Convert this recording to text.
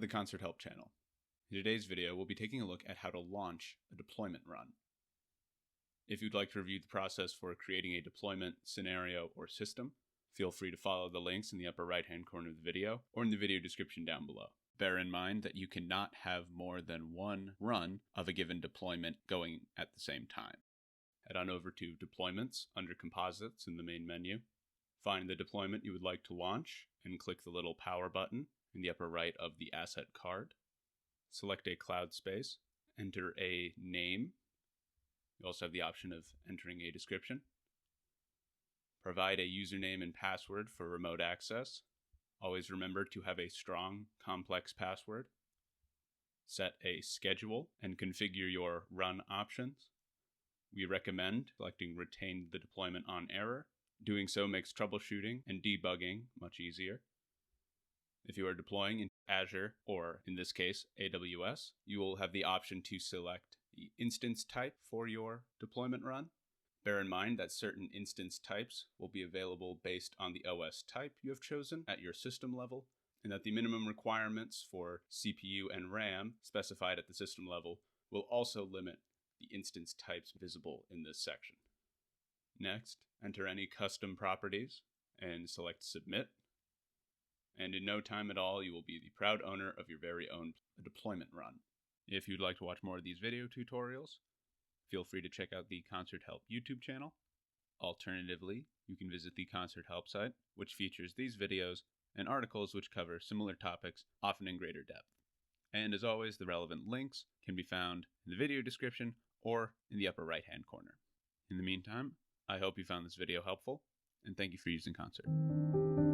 the Concert Help channel. In today's video, we'll be taking a look at how to launch a deployment run. If you'd like to review the process for creating a deployment scenario or system, feel free to follow the links in the upper right-hand corner of the video or in the video description down below. Bear in mind that you cannot have more than one run of a given deployment going at the same time. Head on over to Deployments under Composites in the main menu. Find the deployment you would like to launch and click the little power button in the upper right of the asset card. Select a cloud space, enter a name. You also have the option of entering a description. Provide a username and password for remote access. Always remember to have a strong, complex password. Set a schedule and configure your run options. We recommend selecting Retain the deployment on error. Doing so makes troubleshooting and debugging much easier. If you are deploying in Azure, or in this case, AWS, you will have the option to select the instance type for your deployment run. Bear in mind that certain instance types will be available based on the OS type you have chosen at your system level, and that the minimum requirements for CPU and RAM specified at the system level will also limit the instance types visible in this section. Next, enter any custom properties and select Submit. And in no time at all, you will be the proud owner of your very own deployment run. If you'd like to watch more of these video tutorials, feel free to check out the Concert Help YouTube channel. Alternatively, you can visit the Concert Help site, which features these videos and articles which cover similar topics, often in greater depth. And as always, the relevant links can be found in the video description or in the upper right-hand corner. In the meantime, I hope you found this video helpful, and thank you for using Concert.